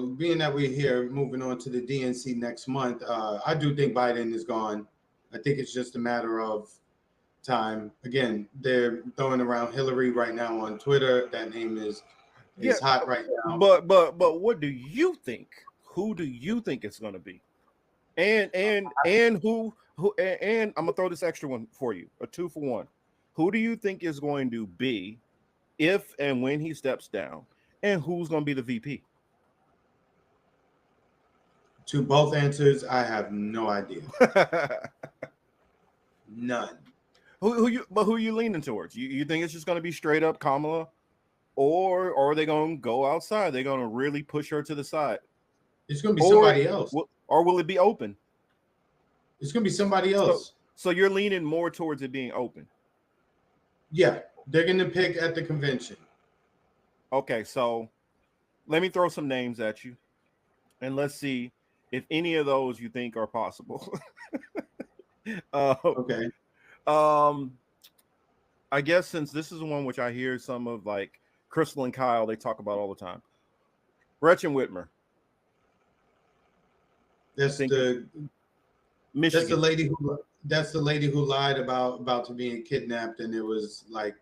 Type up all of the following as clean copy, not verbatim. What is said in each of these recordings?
So being that we're here, moving on to the DNC next month, I do think Biden is gone. I think it's just a matter of time. Again, they're throwing around Hillary right now on Twitter. That name Yeah, is hot right now. but what do you think? Who do you think it's going to be? And who and I'm gonna throw this extra one for you, a 2-for-1. Who do you think is going to be if and when he steps down, and who's going to be the VP? To both answers, I have no idea. None. Who are you leaning towards? You think it's just going to be straight up Kamala, or are they going to go outside? They're going to really push her to the side, It's going to be somebody else. Or will it be open? It's going to be somebody else. So you're leaning more towards it being open. Yeah, they're going to pick at the convention. Okay, so let me throw some names at you, and let's see if any of those you think are possible. Okay. I guess since this is one which I hear some of like Crystal and Kyle, they talk about all the time. Gretchen Whitmer. That's the Michigan. That's the lady who lied about to being kidnapped, and it was like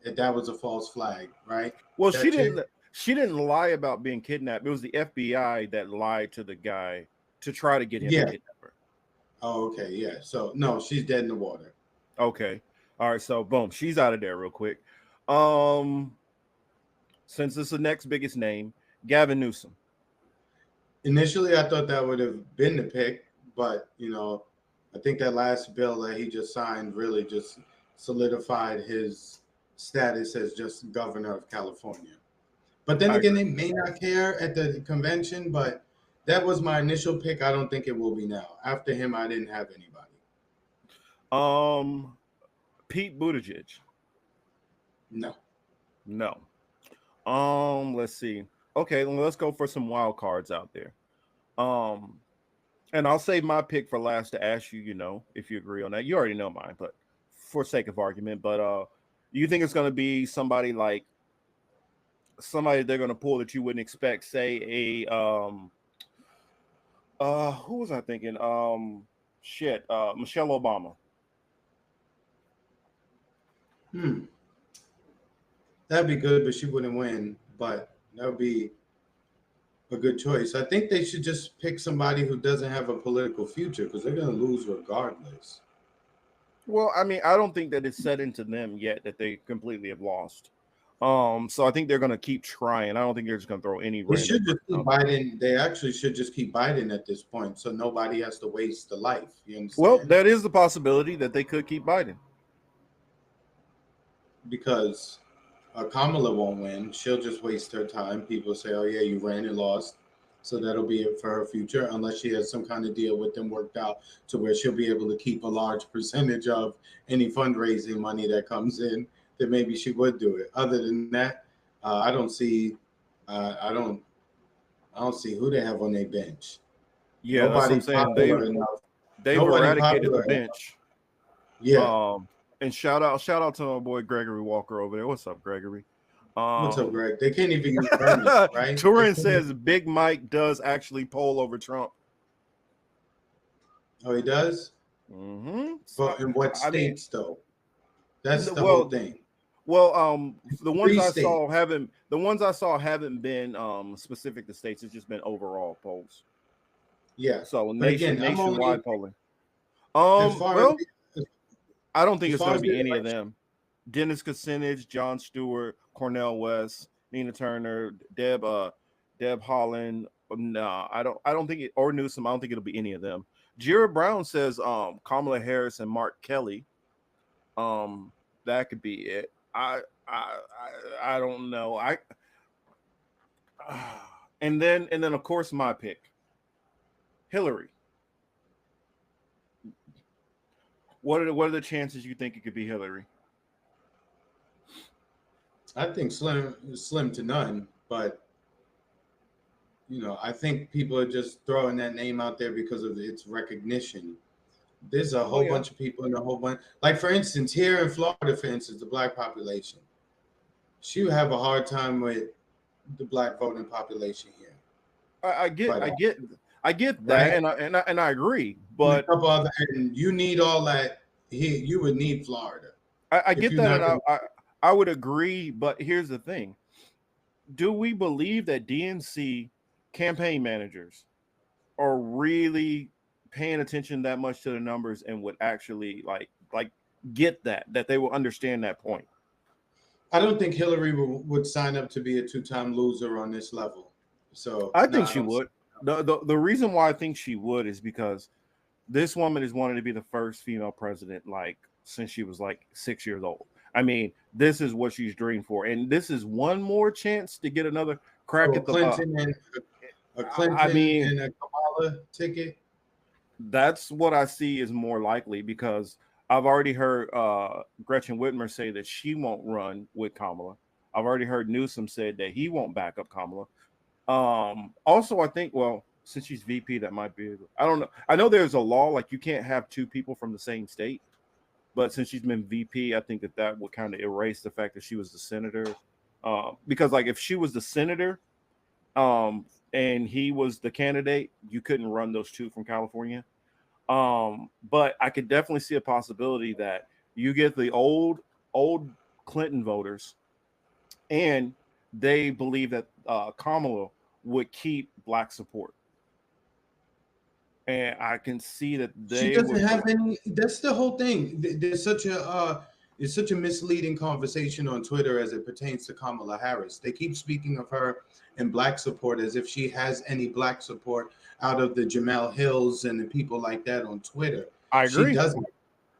that was a false flag, right? Well, she didn't lie about being kidnapped. It was the FBI that lied to the guy to try to get him to kidnap her. Oh, okay, yeah. So no, she's dead in the water. Okay. All right, so boom, she's out of there real quick. Since it's the next biggest name, Gavin Newsom. Initially, I thought that would have been the pick, but I think that last bill that he just signed really just solidified his status as just governor of California. But then again, they may not care at the convention, but that was my initial pick. I don't think it will be now. After him, I didn't have anybody. Pete Buttigieg. No. Let's see. Okay, let's go for some wild cards out there. And I'll save my pick for last to ask you, if you agree on that. You already know mine, but for sake of argument. But you think it's going to be somebody they're going to pull that you wouldn't expect? Say who was I thinking? Michelle Obama. That'd be good, but she wouldn't win. But that would be a good choice. I think they should just pick somebody who doesn't have a political future because they're going to lose regardless. Well, I mean, I don't think that it's set into them yet that they completely have lost. So I think they're going to keep trying. I don't think they're just going to throw any. They should just keep Biden. They actually should just keep Biden at this point, so nobody has to waste the life. You understand? Well, that is the possibility that they could keep Biden because Kamala won't win. She'll just waste her time. People say, "Oh yeah, you ran and lost," so that'll be it for her future, unless she has some kind of deal with them worked out to where she'll be able to keep a large percentage of any fundraising money that comes in. Then maybe she would do it. Other than that, I don't see. I don't see who they have on their bench. Yeah, nobody's popular enough. They've eradicated the bench. Yeah. And shout out to my boy Gregory Walker over there. What's up, Gregory? What's up, Greg? They can't even use Bernie, right? Turin says Big Mike does actually poll over Trump. Oh, he does? Mm-hmm. But in what states, though? That's the whole thing. Well, the ones I saw haven't been specific to states. It's just been overall polls. Yeah. So nationwide polling. I don't think it's going to be any of them. Dennis Kucinich, Jon Stewart, Cornel West, Nina Turner, Deb Haaland. No, I don't think it, or Newsom. I don't think it'll be any of them. Jared Brown says Kamala Harris and Mark Kelly. That could be it. I don't know. And then of course my pick, Hillary. What are the chances you think it could be Hillary? I think slim to none, but I think people are just throwing that name out there because of its recognition. There's a whole bunch of people in a whole bunch. Like, for instance, here in Florida, for instance, the black population. She would have a hard time with the black voting population here. I But get that, right, and I agree. and a But couple other, and you need all that. Here, you would need Florida I if get you're that, not and going. I would agree. But here's the thing: do we believe that DNC campaign managers are really paying attention that much to the numbers and would actually like get that they will understand that point? I don't think Hillary would sign up to be a two-time loser on this level. So I no, think I she don't see. would. The reason why I think she would is because this woman is wanting to be the first female president like since she was like 6 years old. I mean, this is what she's dreamed for, and this is one more chance to get another crack So at the. A I Clinton mean, and a Kamala ticket. that's what I see is more likely because I've already heard Gretchen Whitmer say that she won't run with Kamala. I've already heard Newsom said that he won't back up Kamala. Also, I think, well, since she's VP, that might be, I don't know. I know there's a law like you can't have two people from the same state, but since she's been VP, I think that would kind of erase the fact that she was the senator. Because, like, if she was the senator and he was the candidate, you couldn't run those two from California. But I could definitely see a possibility that you get the old Clinton voters and they believe that Kamala would keep black support. And I can see that She they doesn't would. have any. That's the whole thing. There's such a it's such a misleading conversation on Twitter as it pertains to Kamala Harris. They keep speaking of her and black support as if she has any black support out of the Jamel Hills and the people like that on Twitter. I She agree. doesn't. I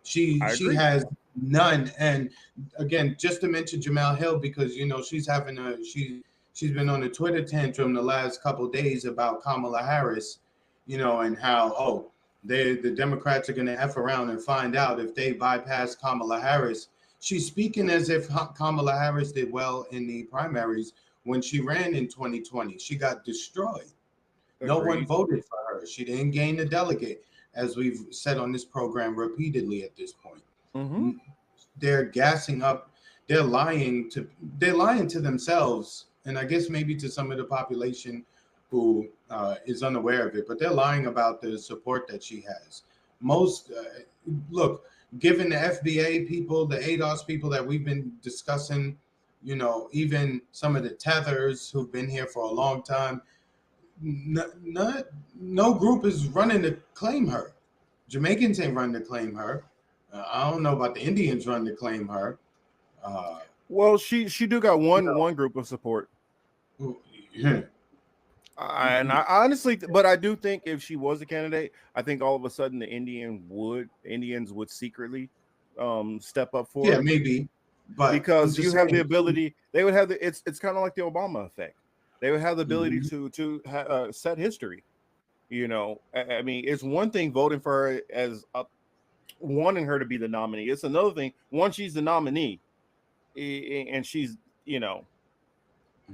She agree. has none. And again, just to mention Jamel Hill because she's having she's been on a Twitter tantrum the last couple of days about Kamala Harris, and how the Democrats are going to F around and find out if they bypass Kamala Harris. She's speaking as if Kamala Harris did well in the primaries when she ran in 2020. She got destroyed. No one Agreed. voted for her. She didn't gain a delegate, as we've said on this program repeatedly at this point. Mm-hmm. They're gassing up. They're lying to themselves, and I guess maybe to some of the population who is unaware of it. But they're lying about the support that she has. Most look, given the FBA people, the ADOS people that we've been discussing, even some of the tethers who've been here for a long time, no group is running to claim her. Jamaicans ain't running to claim her. I don't know about the Indians running to claim her. Uh, Well, she do got one group of support. yeah. And I honestly, but I do think if she was a candidate, I think all of a sudden the Indians would secretly step up for Yeah, her maybe, but I'm because you just have the saying. ability. They would have it's kind of like the Obama effect. They would have the ability to set history. I mean, it's one thing voting for her as wanting her to be the nominee. It's another thing once she's the nominee, and she's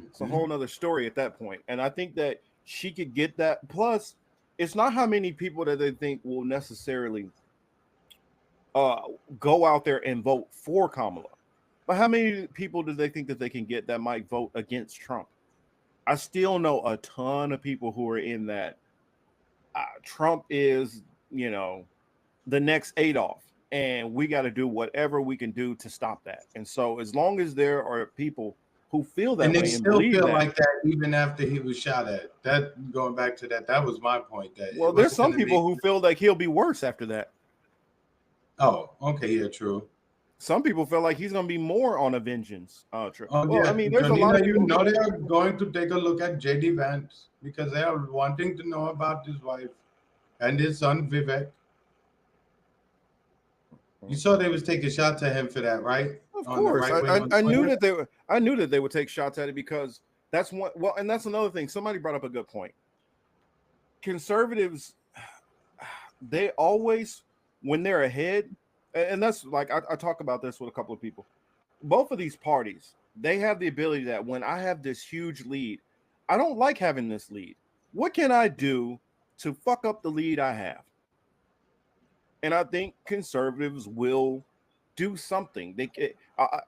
it's a whole nother story at that point. And I think that she could get that. Plus, it's not how many people that they think will necessarily go out there and vote for Kamala, but how many people do they think that they can get that might vote against Trump? I still know a ton of people who are in that. Trump is, the next Adolf, and we got to do whatever we can do to stop that. And so, as long as there are people who feel that And they way and still believe feel that, like that even after he was shot at. That going back to that was my point. That well, it there's wasn't some going to people make. who feel like he'll be worse after that. Oh, okay, yeah, true. Some people feel like he's going to be more on a vengeance trip. Oh Well, I yeah, mean, there's a lot Janina, of people. they are going to take a look at JD Vance because they are wanting to know about his wife and his son Vivek. You saw they was taking shots at him for that, right? Of On the course, right wing on I knew Twitter. that they were. I knew that they would take shots at it because that's one. Well, and that's another thing. Somebody brought up a good point. Conservatives, they always, when they're ahead, and that's like I talk about this with a couple of people. Both of these parties, they have the ability that when I have this huge lead, I don't like having this lead. What can I do to fuck up the lead I have? And I think conservatives will do something.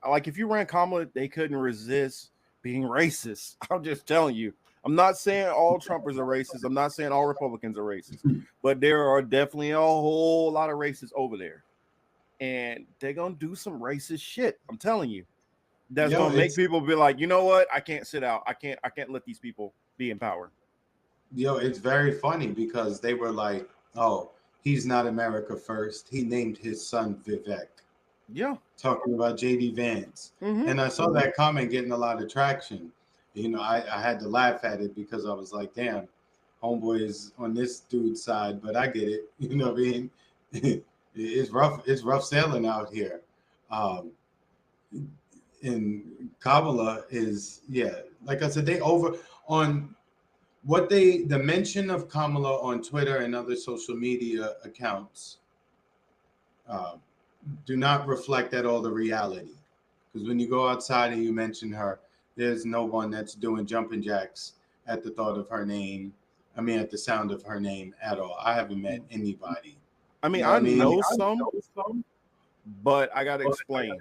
Like if you ran Kamala, they couldn't resist being racist. I'm just telling you. I'm not saying all Trumpers are racist. I'm not saying all Republicans are racist, but there are definitely a whole lot of racists over there, and they're gonna do some racist shit. I'm telling you, that's gonna make people be like, you know what? I can't sit out. I can't let these people be in power. It's very funny because they were like, "Oh, he's not America first. He named his son Vivek." Yeah, talking about JD Vance, and I saw that comment getting a lot of traction. I had to laugh at it because I was like, "Damn, homeboy is on this dude's side," but I get it. You know what I mean? It's rough. It's rough sailing out here. And Kabbalah is, like I said, they over on what the mention of Kamala on Twitter and other social media accounts do not reflect at all the reality. Because when you go outside and you mention her, there's no one that's doing jumping jacks at the thought of her name. I mean, at the sound of her name at all. I haven't met anybody. I mean, I know some, but I gotta explain.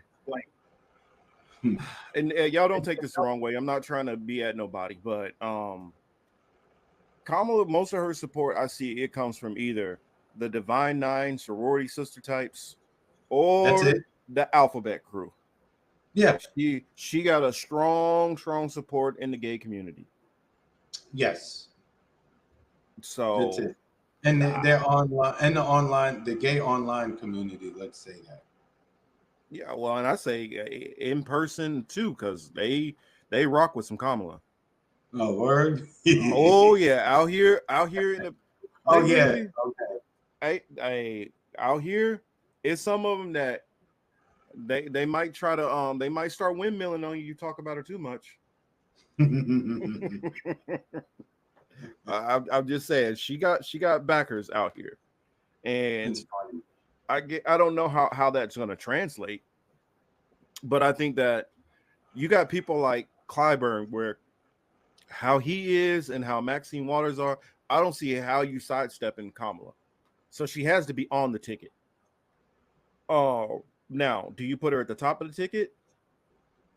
And y'all don't take this the wrong way. I'm not trying to be at nobody, but Kamala, most of her support I see it comes from either the Divine Nine sorority sister types or the Alphabet crew. Yeah, she got a strong support in the gay community. Yes. So that's it. And they're online, and the gay online community. Let's say that. Yeah, well, and I say in person too, because they rock with some Kamala. Oh, word. Oh yeah, out here in the. Oh yeah. Okay. Out here, it's some of them that they might try to they might start windmilling on you. You talk about her too much. I'm just saying she got backers out here, and I don't know how that's going to translate, but I think that you got people like Clyburn, where how he is and how Maxine Waters are. I don't see how you sidestepping Kamala, so she has to be on the ticket. Oh, now do you put her at the top of the ticket,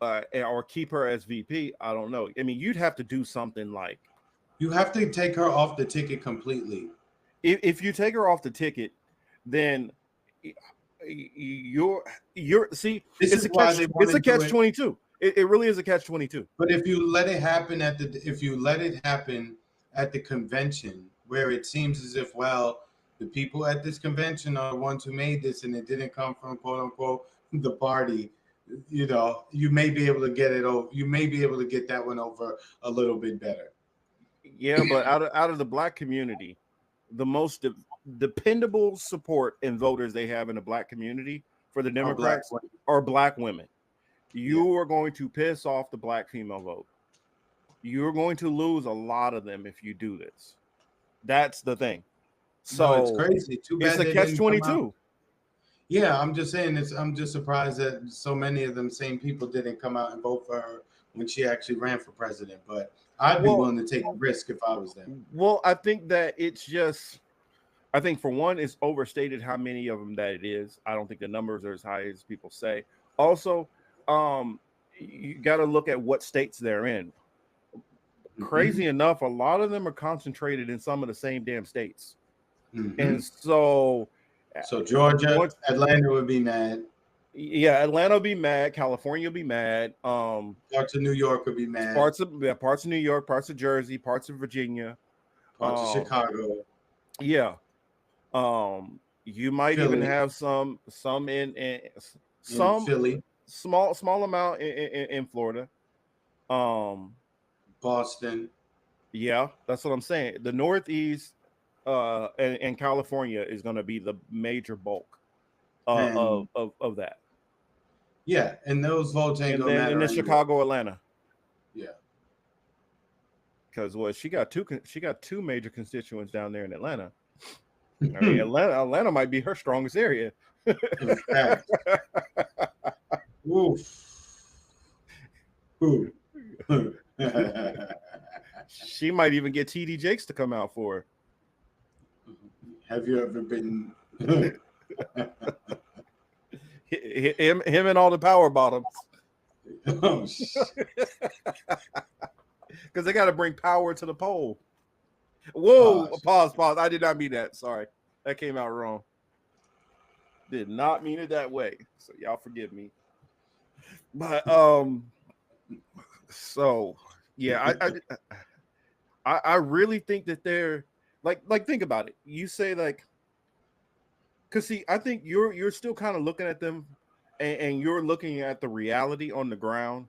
or keep her as VP? I don't know. I mean, you'd have to do something like. You have to take her off the ticket completely. If you take her off the ticket, then you're see, it's a catch-22. It really is a catch-22. But if you let it happen at the convention, where it seems as if, well, the people at this convention are the ones who made this, and it didn't come from quote unquote the party, you may be able to get it over. You may be able to get that one over a little bit better. Yeah, but out of the Black community, the most dependable support and voters they have in the Black community for the Democrats are Black women. You are going to piss off the Black female vote. You're going to lose a lot of them if you do this. That's the thing. So it's crazy. Too bad it's a catch-22. Yeah, I'm just saying I'm just surprised that so many of them same people didn't come out and vote for her when she actually ran for president. But I'd be willing to take a risk if I was them. Well, I think that it's just, I think for one, it's overstated how many of them that it is. I don't think the numbers are as high as people say. Also, you got to look at what states they're in. Crazy enough, a lot of them are concentrated in some of the same damn states. And so Georgia, Atlanta would be mad. Yeah, Atlanta will be mad. California will be mad. Parts of New York will be mad. Parts of New York, parts of Jersey, parts of Virginia, parts of Chicago. Yeah. You might Philly. Even have some in Philly. Small amount in Florida. Boston. Yeah, that's what I'm saying. The Northeast and California is going to be the major bulk of that. Yeah, and those votes ain't gonna matter. And then Chicago, Atlanta. Yeah, because she got two major constituents down there in Atlanta. I mean, Atlanta might be her strongest area. Oof. She might even get TD Jakes to come out for her. Have you ever been him and all the power bottoms? Oh, shit. because they got to bring power to the poll. Whoa, pause. I did not mean that. Sorry, that came out wrong. Did not mean it that way. So y'all forgive me. But so yeah, I really think that they're like think about it. You say like, because see, I think you're still kind of looking at them, and you're looking at the reality on the ground,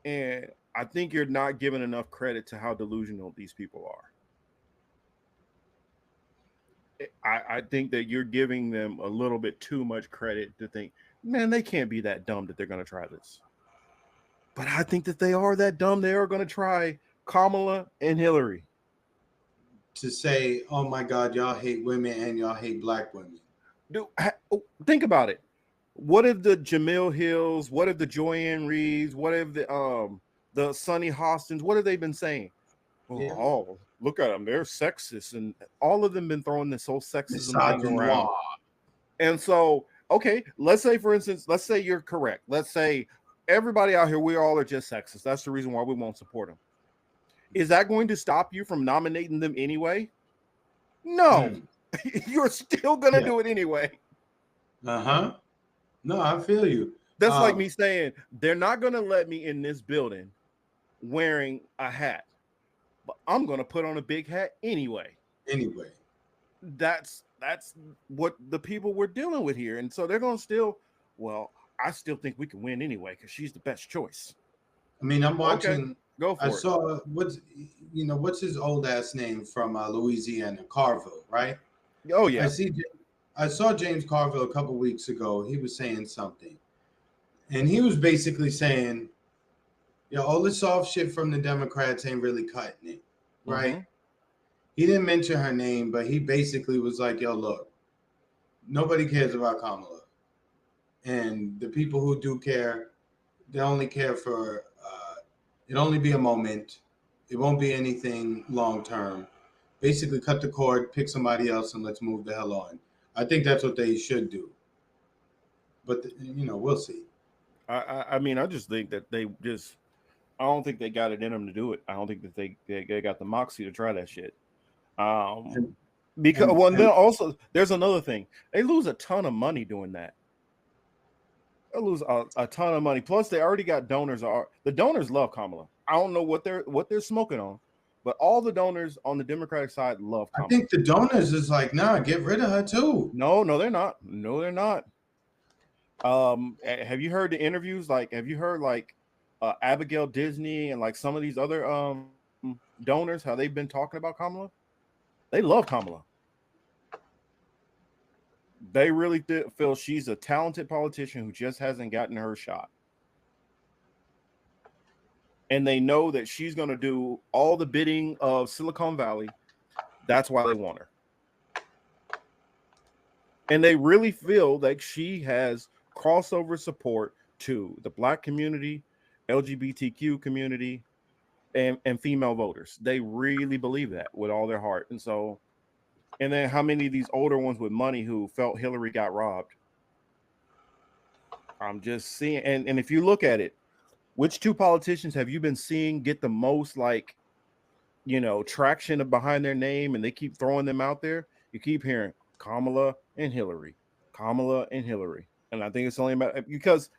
and I think you're not giving enough credit to how delusional these people are. I think that you're giving them a little bit too much credit to think, man, they can't be that dumb that they're going to try this. But I think that they are that dumb. They are going to try Kamala and Hillary. To say, oh my God, y'all hate women and y'all hate black women. Dude, think about it. What if the Jamil Hills? What if the Joyanne Reeves? What if the Sunny Hostins? What have they been saying? Yeah. Oh, look at them. They're sexist. And all of them been throwing this whole sexism thing around. And so, okay, let's say, for instance, let's say you're correct. Let's say everybody out here, we all are just sexist. That's the reason why we won't support them. Is that going to stop you from nominating them anyway? No. You're still going to do it anyway. Uh-huh. No, I feel you. That's like me saying, they're not going to let me in this building wearing a hat. But I'm going to put on a big hat anyway. Anyway. That's what the people we're dealing with here. And so they're going to still, well, I still think we can win anyway because she's the best choice. I mean, I'm watching. Okay, go for it. I saw what's his old ass name from Louisiana, Carville, right? Oh yeah. I saw James Carville a couple weeks ago. He was saying something, and he was basically saying, all this soft shit from the Democrats ain't really cutting it, right? Mm-hmm. He didn't mention her name, but he basically was like, look, nobody cares about Kamala. And the people who do care, they only care for, it'll only be a moment. It won't be anything long-term. Basically cut the cord, pick somebody else, and let's move the hell on. I think that's what they should do. But, we'll see. I mean, I just think that I don't think they got it in them to do it. I don't think that they got the moxie to try that shit. Because then also there's another thing. They lose a ton of money doing that. They lose a ton of money. Plus, they already got donors. The donors love Kamala. I don't know what they're smoking on, but all the donors on the Democratic side love Kamala. I think the donors is like, nah, get rid of her too. No, they're not. No, they're not. Have you heard the interviews? Like, have you heard like Abigail Disney and like some of these other donors, how they've been talking about Kamala? They love Kamala. They really feel she's a talented politician who just hasn't gotten her shot. And they know that she's going to do all the bidding of Silicon Valley. That's why they want her. And they really feel like she has crossover support to the Black community, LGBTQ community, and female voters. They really believe that with all their heart. And so, and then how many of these older ones with money who felt Hillary got robbed? I'm just seeing, and if you look at it, which two politicians have you been seeing get the most traction behind their name, and they keep throwing them out there? You keep hearing Kamala and Hillary, Kamala and Hillary. And I think it's only about, because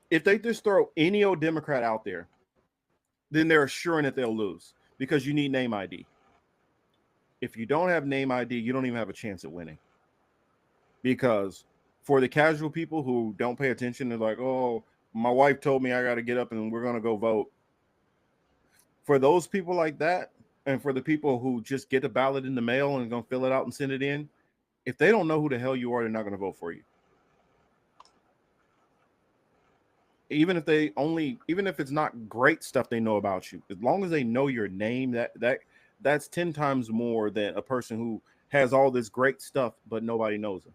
if they just throw any old Democrat out there, then they're assuring that they'll lose because you need name ID. If you don't have name ID, you don't even have a chance at winning. Because for the casual people who don't pay attention, they're like, oh, my wife told me I got to get up and we're going to go vote. For those people like that, and for the people who just get a ballot in the mail and going to fill it out and send it in, if they don't know who the hell you are, they're not going to vote for you. Even if it's not great stuff they know about you, as long as they know your name, that's 10 times more than a person who has all this great stuff, but nobody knows them.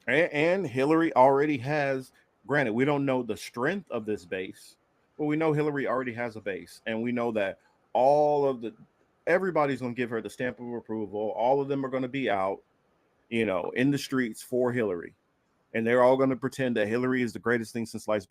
And Hillary already has, granted, we don't know the strength of this base, but we know Hillary already has a base. And we know that everybody's going to give her the stamp of approval. All of them are going to be out, in the streets for Hillary. And they're all going to pretend that Hillary is the greatest thing since sliced